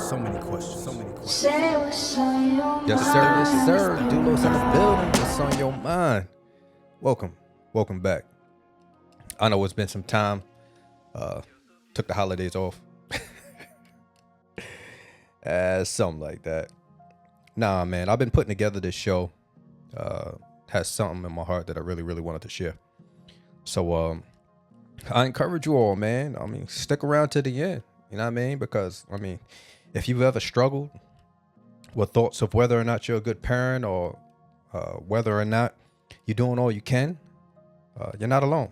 So many questions. So many questions. Say what's on your mind. Yes, sir. Yes, sir. Dulos in the building. What's on your mind? Welcome back. I know it's been some time. Took the holidays off. Something like that. Nah, man. I've been putting together this show. Has something in my heart that I really, really wanted to share. So, I encourage you all, man. I mean, stick around to the end. You know what I mean? Because, I mean, if you've ever struggled with thoughts of whether or not you're a good parent or whether or not you're doing all you can, you're not alone.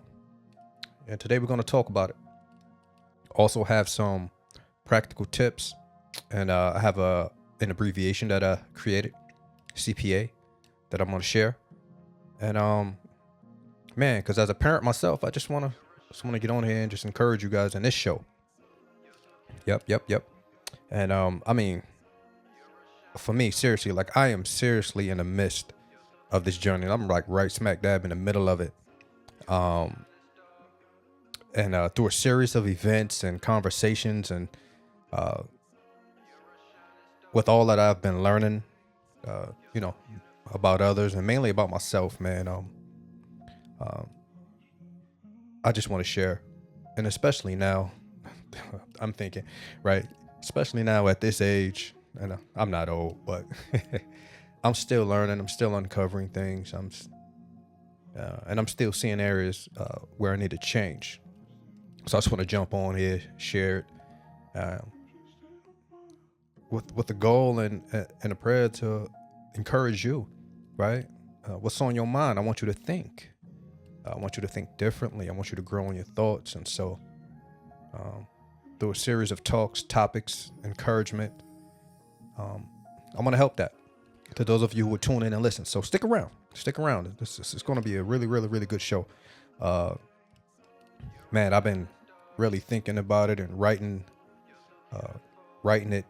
And today we're going to talk about it. Also have some practical tips. And I have an abbreviation that I created, CPA, that I'm going to share. And, man, because as a parent myself, I just want to get on here and just encourage you guys in this show. Yep. And I mean, for me, seriously, like I am seriously in the midst of this journey. I'm like right smack dab in the middle of it. And through a series of events and conversations and with all that I've been learning, about others and mainly about myself, man, I just want to share. And especially now, I'm thinking, right? Especially now at this age, and I'm not old, but I'm still learning. I'm still uncovering things. And I'm still seeing areas where I need to change. So I just want to jump on here, share it, with the goal and a prayer to encourage you, right? What's on your mind? I want you to think. I want you to think differently. I want you to grow in your thoughts. And so, through a series of talks, topics, encouragement, I'm going to help that to those of you who will tune in and listen. So stick around. This is going to be a really, really, really good show. Man, I've been really thinking about it and writing it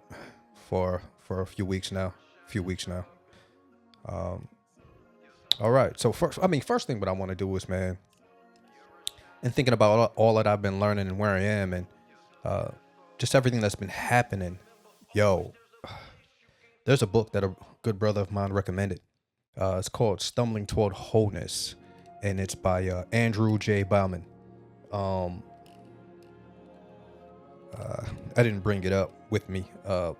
for a few weeks now. All right. So first thing what I want to do is, man, and thinking about all that I've been learning and where I am and just everything that's been happening. Yo, there's a book that a good brother of mine recommended. It's called Stumbling Toward Wholeness, and it's by Andrew J. Bauman. I didn't bring it up with me because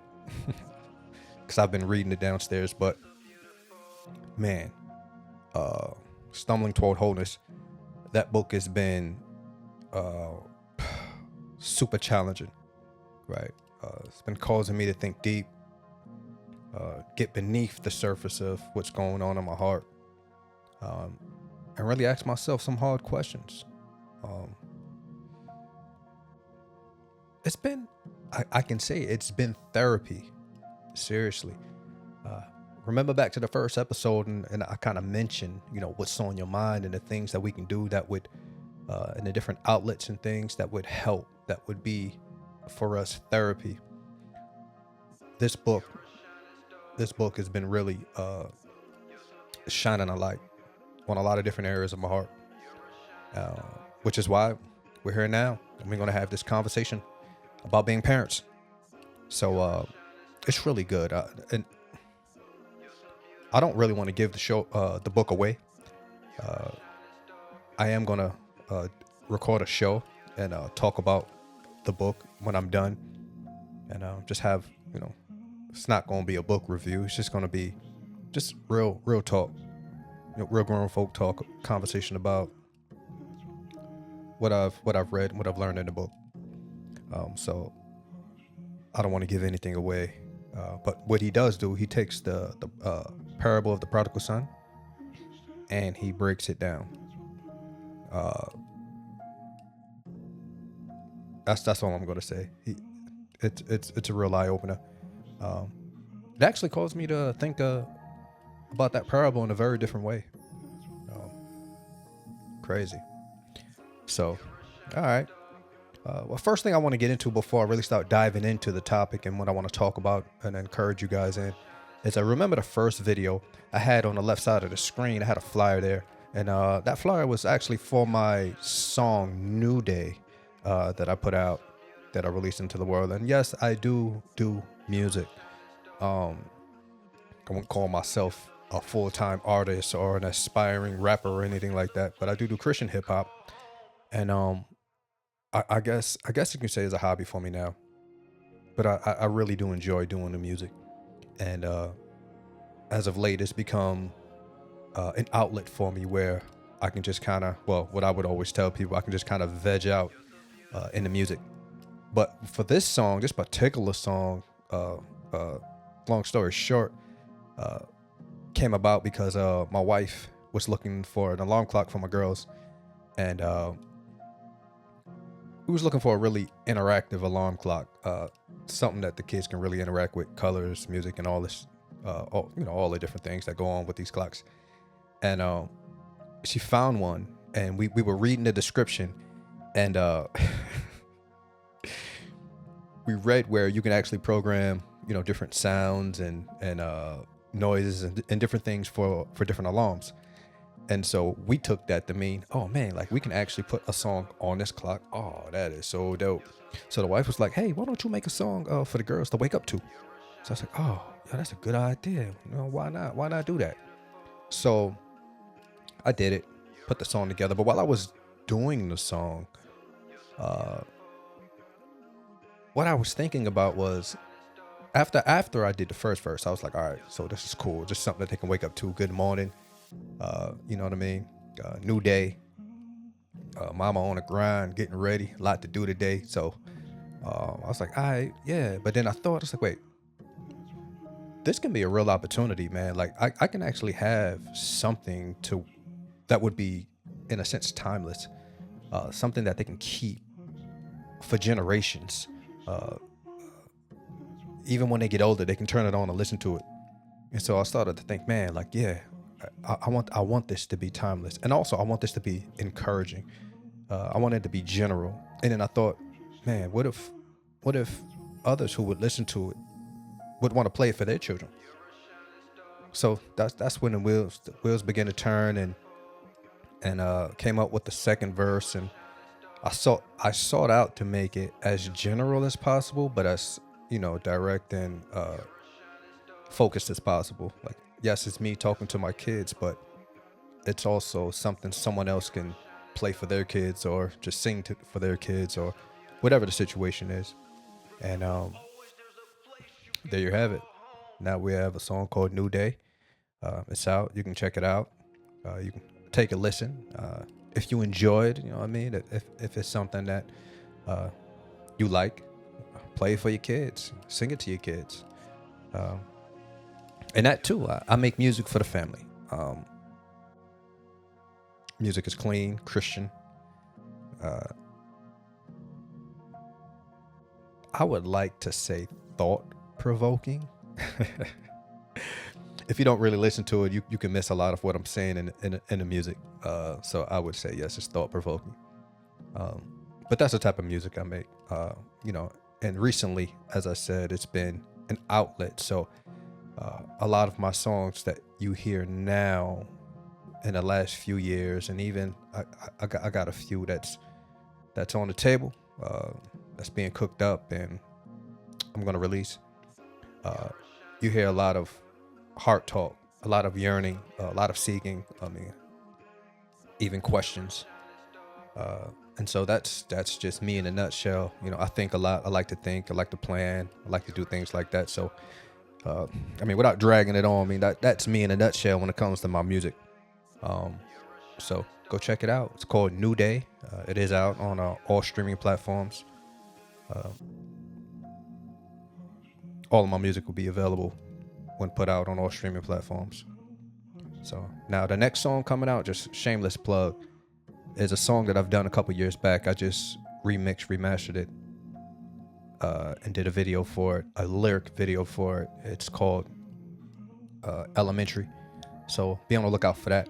I've been reading it downstairs, but man, Stumbling Toward Wholeness, that book has been super challenging, right? It's been causing me to think deep, get beneath the surface of what's going on in my heart, and really ask myself some hard questions. It's been, I can say it's been therapy, seriously. Remember back to the first episode and I kind of mentioned, what's on your mind and the things that we can do that would, and the different outlets and things that would help, that would be for us therapy. This book has been really shining a light on a lot of different areas of my heart, which is why we're here now. And we're going to have this conversation about being parents. So it's really good. And I don't really want to give the book away. I am going to record a show and talk about the book when I'm done. And just have, it's not going to be a book review. It's just going to be just real talk, real grown folk talk, conversation about what I've read, what I've learned in the book. So I don't want to give anything away. But what he does do, he takes the parable of the prodigal son and he breaks it down. That's all I'm going to say. It's a real eye opener. It actually caused me to think about that parable in a very different way. Crazy. So, all right. Well, first thing I want to get into before I really start diving into the topic and what I want to talk about and encourage you guys in is I remember the first video I had on the left side of the screen. I had a flyer there, and that flyer was actually for my song New Day that I put out, that I released into the world. And yes, I do music. I wouldn't call myself a full-time artist or an aspiring rapper or anything like that, but I do Christian hip hop, and I guess you can say it's a hobby for me now. But I really do enjoy doing the music, and as of late, it's become an outlet for me where I can just kind of, well, what I would always tell people, I can just kind of veg out in the music. But for this song, this particular song, long story short, came about because my wife was looking for an alarm clock for my girls, and we was looking for a really interactive alarm clock, something that the kids can really interact with, colors, music, and all this, all the different things that go on with these clocks. And she found one, and we were reading the description, and we read where you can actually program, different sounds and noises and different things for different alarms. And so we took that to mean, oh man, like we can actually put a song on this clock. Oh, that is so dope. So the wife was like, hey, why don't you make a song for the girls to wake up to? So I was like, oh, yeah, that's a good idea. Why not? Why not do that? So I did it, put the song together. But while I was doing the song, what I was thinking about was after I did the first verse, I was like, all right, so this is cool. Just something that they can wake up to. Good morning. You know what I mean? New day. Mama on the grind, getting ready. A lot to do today. So I was like, all right, yeah. But then I was like, wait, this can be a real opportunity, man. Like I can actually have something that would be, in a sense, timeless. Something that they can keep for generations. Even when they get older, they can turn it on and listen to it. And so I started to think, man, like, yeah, I want this to be timeless, and also I want this to be encouraging. I want it to be general. And then I thought, man, what if others who would listen to it would want to play it for their children? So that's when the wheels began to turn, and came up with the second verse, and I sought out to make it as general as possible, but as direct and focused as possible. Like, yes, it's me talking to my kids, but it's also something someone else can play for their kids, or just sing for their kids, or whatever the situation is. And there you have it. Now we have a song called New Day. It's out. You can check it out. You can take a listen. If you enjoyed, you know what I mean? If it's something that you like, play it for your kids. Sing it to your kids. And that too, I make music for the family. Music is clean, Christian. I would like to say thought-provoking. If you don't really listen to it, you can miss a lot of what I'm saying in the music. So I would say, yes, it's thought-provoking. But that's the type of music I make. And recently, as I said, it's been an outlet. So a lot of my songs that you hear now in the last few years, and even I got a few that's on the table, that's being cooked up, and I'm gonna release. You hear a lot of heart talk, a lot of yearning, a lot of seeking. I mean, even questions. And so that's just me in a nutshell. I think a lot. I like to think. I like to plan. I like to do things like that. So, without dragging it on, that's me in a nutshell when it comes to my music. So go check it out. It's called New Day. It is out on all streaming platforms. All of my music will be available when put out on all streaming platforms. So now the next song coming out, just shameless plug, is a song that I've done a couple years back. I just remastered it, and did a video for it, a lyric video for it. It's called Elementary. So be on the lookout for that.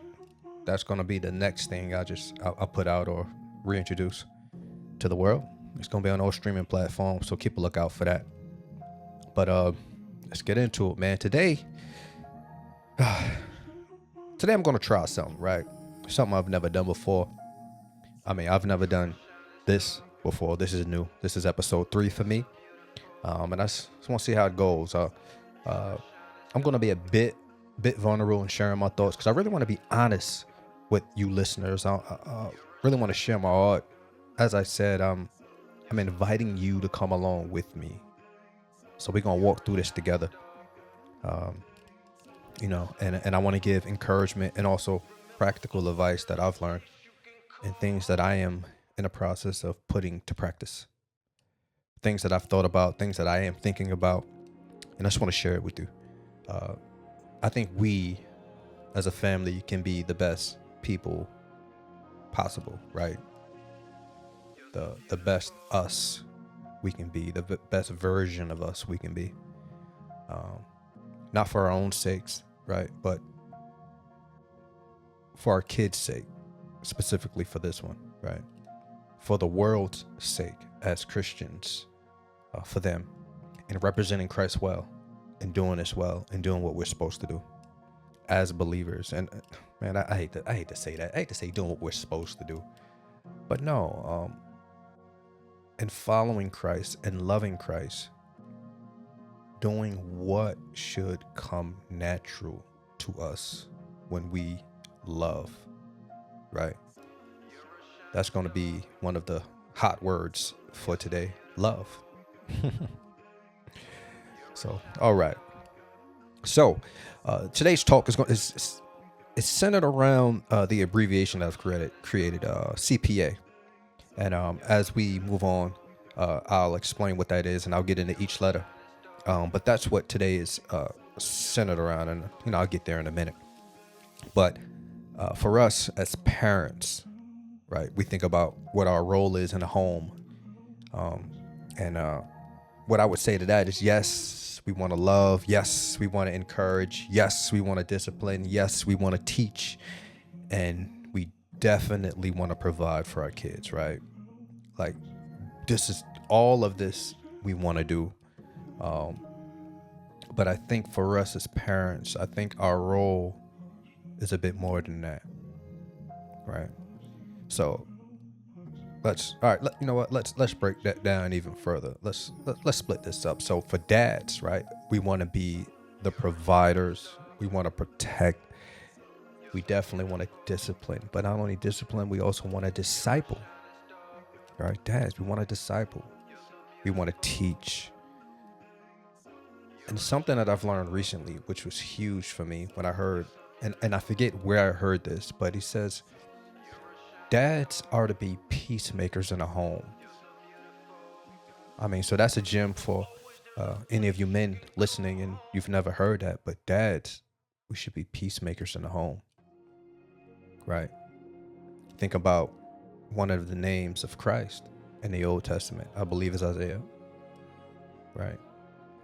That's gonna be the next thing I'll put out or reintroduce to the world. It's gonna be on all streaming platforms, so keep a lookout for that. But let's get into it, man. Today I'm gonna try something, right? Something I've never done before. I've never done this before. This is new. This is episode 3 for me. And I just want to see how it goes. I'm going to be a bit vulnerable in sharing my thoughts because I really want to be honest with you listeners. I really want to share my heart. As I said, I'm inviting you to come along with me. So we're going to walk through this together. And I want to give encouragement and also practical advice that I've learned and things that I am in the process of putting to practice. Things that I've thought about, things that I am thinking about, and I just want to share it with you. I think we as a family can be the best people possible, right? The best us we can be, the best version of us we can be. Not for our own sakes, right? But for our kids' sake, specifically for this one, right? For the world's sake as Christians, for them, and representing Christ well, and doing this well, and doing what we're supposed to do as believers. And man, I hate to say that. I hate to say doing what we're supposed to do, but no, and following Christ and loving Christ, doing what should come natural to us when we love, right? That's going to be one of the hot words for today, love. So, all right. So, today's talk is centered around the abbreviation that I've created CPA. And as we move on, I'll explain what that is, and I'll get into each letter. But that's what today is centered around, and I'll get there in a minute. But for us as parents, right, we think about what our role is in a home, and what I would say to that is, yes, we want to love, yes, we want to encourage, yes, we want to discipline, yes, we want to teach, and we definitely want to provide for our kids, right? Like, this is all of this we want to do. But I think for us as parents, I think our role is a bit more than that, right? So let's break that down even further. Let's split this up. So for dads, right, we want to be the providers. We want to protect. We definitely want to discipline, but not only discipline, we also want to disciple. Right, dads, we want to disciple. We want to teach. And something that I've learned recently, which was huge for me when I heard, and I forget where I heard this, but he says, dads are to be peacemakers in a home. I mean, so that's a gem for any of you men listening, and you've never heard that, but dads, we should be peacemakers in the home, right? Think about one of the names of Christ in the Old Testament, I believe is Isaiah, right?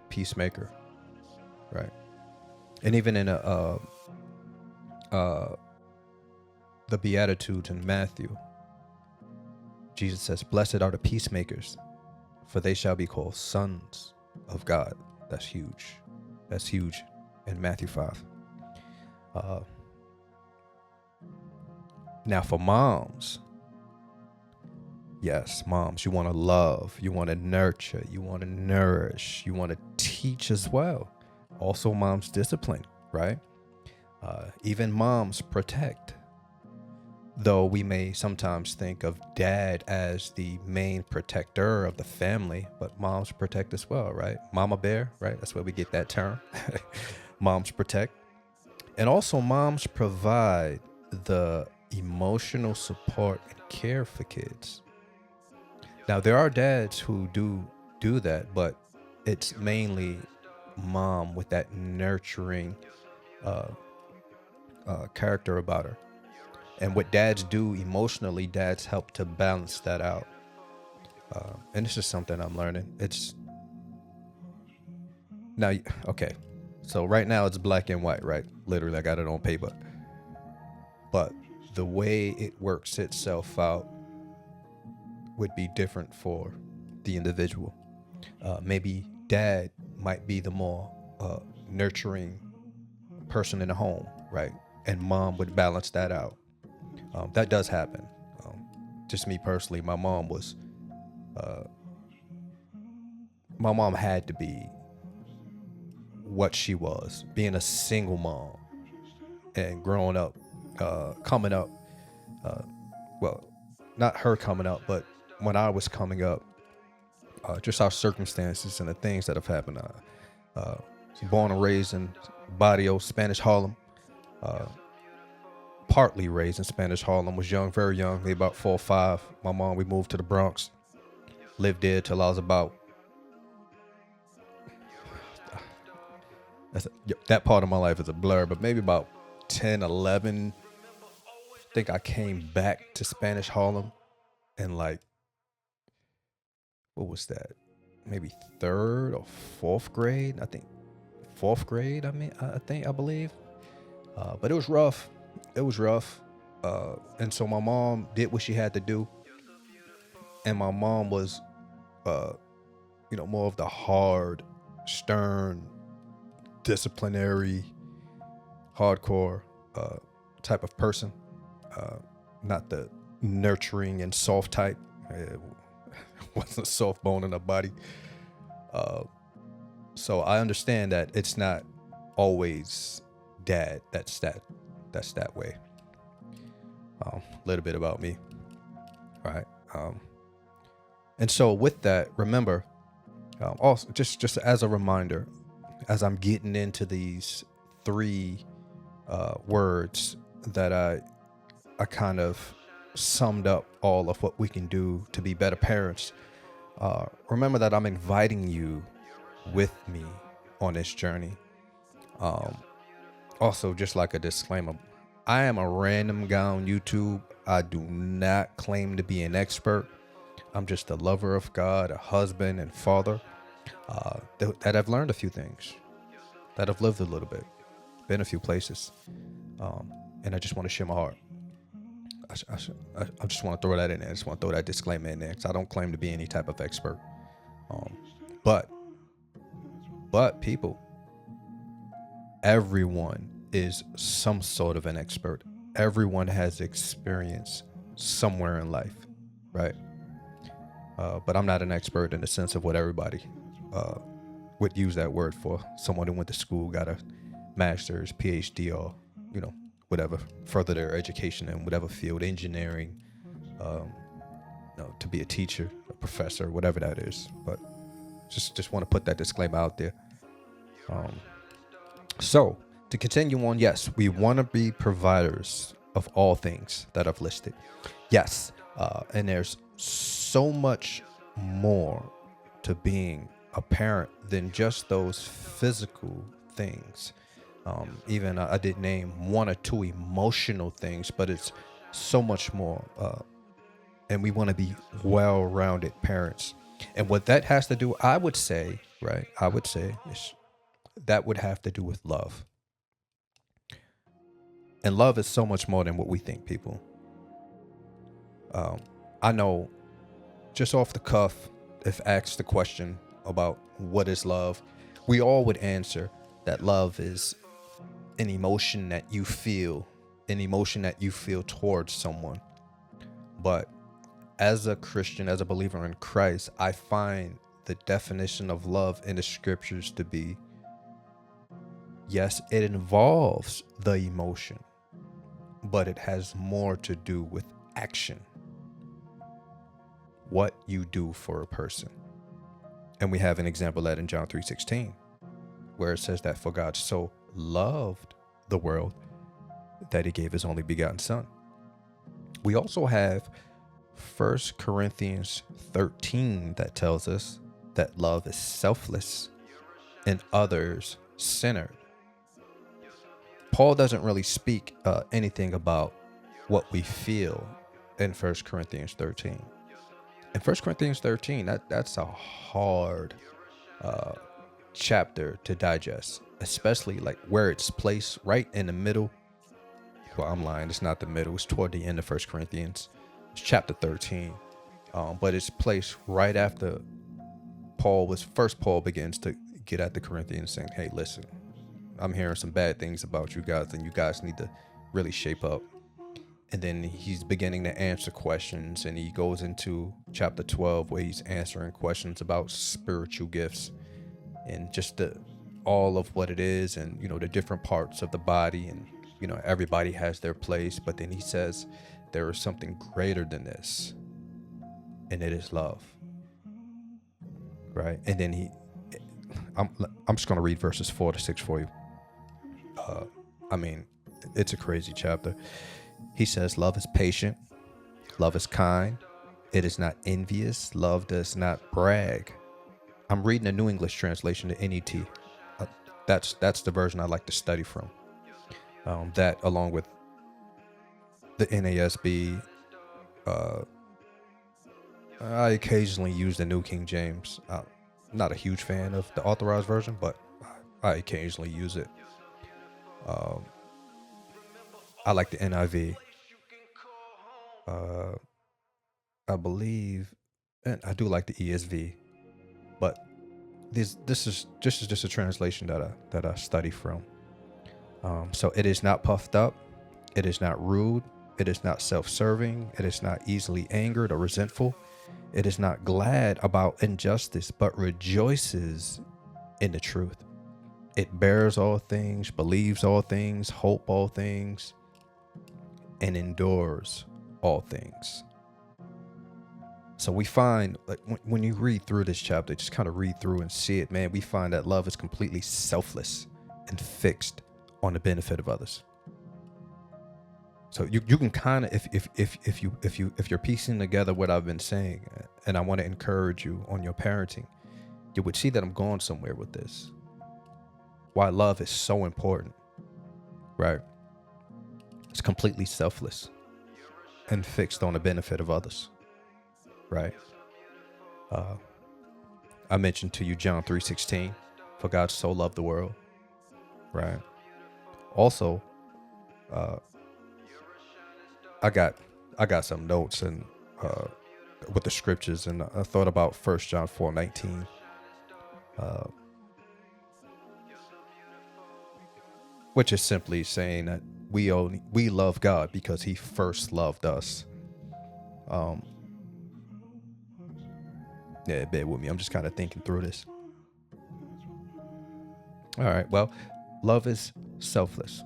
Peacemaker, right? And even in the Beatitudes in Matthew, Jesus says, "Blessed are the peacemakers, for they shall be called sons of God." That's huge. That's huge in Matthew 5. Now for moms, yes, moms, you want to love, you want to nurture, you want to nourish, you want to teach as well. Also, moms discipline, right? Even moms protect. Though we may sometimes think of dad as the main protector of the family, but moms protect as well, right? Mama bear, right? That's where we get that term. Moms protect. And also moms provide the emotional support and care for kids. Now, there are dads who do that, but it's mainly mom with that nurturing character about her. And what dads do emotionally, dads help to balance that out. And this is something I'm learning. It's now, okay. So right now it's black and white, right? Literally, I got it on paper. But the way it works itself out would be different for the individual. Maybe dad might be the more nurturing person in the home, right? And mom would balance that out. That does happen. Just me personally, my mom was my mom had to be what she was, being a single mom and growing up, coming up. Well, not her coming up, but when I was coming up, just our circumstances and the things that have happened. Born and raised in Barrio, Spanish Harlem. Partly raised in Spanish Harlem. Was young, very young, maybe about 4 or 5. My mom, we moved to the Bronx. Lived there till I was about. That part of my life is a blur, but maybe about 10, 11. I think I came back to Spanish Harlem and like, what was that? Maybe 3rd or 4th grade. I think 4th grade. I believe. But it was rough. It was rough. And so my mom did what she had to do. And my mom was, more of the hard, stern, disciplinary, hardcore type of person. Not the nurturing and soft type. It wasn't a soft bone in her body. So I understand that it's not always dad that's that way. A little bit about me. All right. And so with that, remember, also just as a reminder, as I'm getting into these 3 words that I kind of summed up all of what we can do to be better parents. Remember that I'm inviting you with me on this journey. Also, just like a disclaimer, I am a random guy on YouTube. I do not claim to be an expert. I'm just a lover of God, a husband and father, that I've learned a few things, that I've lived a little bit, been a few places, and I just want to share my heart. I just want to throw that in there. I just want to throw that disclaimer in there because I don't claim to be any type of expert. But people, everyone is some sort of an expert. Everyone has experience somewhere in life, right? But I'm not an expert in the sense of what everybody would use that word for. Someone who went to school, got a master's, PhD, or whatever, further their education in whatever field, engineering, to be a teacher, a professor, whatever that is. But just want to put that disclaimer out there. So to continue on, yes, we want to be providers of all things that I've listed. Yes, and there's so much more to being a parent than just those physical things. Even I did name 1 or 2 emotional things, but it's so much more. And we want to be well-rounded parents. And what that has to do, I would say, is that would have to do with love. And love is so much more than what we think, people. I know, just off the cuff, if asked the question about what is love, we all would answer that love is an emotion that you feel towards someone. But as a Christian, as a believer in Christ, I find the definition of love in the scriptures to be, yes, it involves the emotion, but it has more to do with action. What you do for a person. And we have an example of that in John 3:16, where it says that for God so loved the world that he gave his only begotten son. We also have 1 Corinthians 13 that tells us that love is selfless and others centered. Paul doesn't really speak anything about what we feel in 1 Corinthians 13. In 1 Corinthians 13, that's a hard chapter to digest, especially like where it's placed right in the middle. Well, I'm lying. It's not the middle. It's toward the end of 1 Corinthians. It's chapter 13. But it's placed right after Paul begins to get at the Corinthians saying, hey, listen, I'm hearing some bad things about you guys and you guys need to really shape up. And then he's beginning to answer questions, and he goes into chapter 12 where he's answering questions about spiritual gifts and just all of what it is, and the different parts of the body, and everybody has their place. But then he says there is something greater than this, and it is love, right? And then I'm just going to read verses 4-6 for you. I mean, it's a crazy chapter. He says, love is patient, love is kind, it is not envious, love does not brag. I'm reading the New English translation, the NET. That's the version I like to study from. That, along with the NASB, I occasionally use the New King James. I'm not a huge fan of the authorized version, but I occasionally use it. I like the NIV. I believe, and I do like the ESV, but this is just a translation that I study from. So it is not puffed up, it is not rude, it is not self-serving, it is not easily angered or resentful, it is not glad about injustice, but rejoices in the truth. It bears all things, believes all things, hope all things, and endures all things. So we find, like, when you read through this chapter, just kind of read through and see it, man, we find that love is completely selfless and fixed on the benefit of others. So you can kind of, if you're piecing together what I've been saying, and I want to encourage you on your parenting, you would see that I'm going somewhere with this. Why love is so important, right? It's completely selfless and fixed on the benefit of others. Right. I mentioned to you John 3:16, for God so loved the world. Right. Also, I got some notes and with the scriptures, and I thought about 1 John 4:19. Which is simply saying that we love God because he first loved us. Yeah, bear with me. I'm just kind of thinking through this. All right. Well, love is selfless.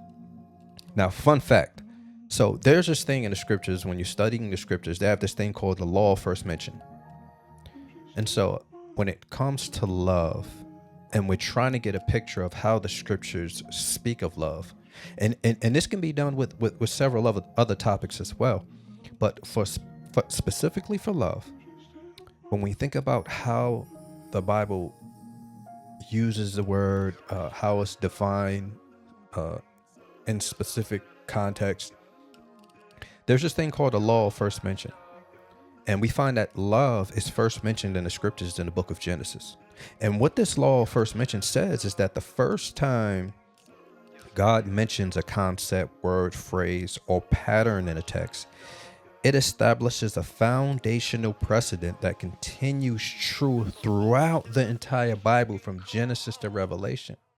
Now, fun fact. So there's this thing in the scriptures, when you're studying the scriptures, they have this thing called the law of first mention. And so when it comes to love, and we're trying to get a picture of how the scriptures speak of love, and this can be done with several other topics as well, but for specifically for love, when we think about how the Bible uses the word, how it's defined in specific context, there's this thing called the law of first mention. And we find that love is first mentioned in the scriptures in the book of Genesis. And what this law of first mention says is that the first time God mentions a concept, word, phrase, or pattern in a text, it establishes a foundational precedent that continues true throughout the entire Bible from Genesis to Revelation.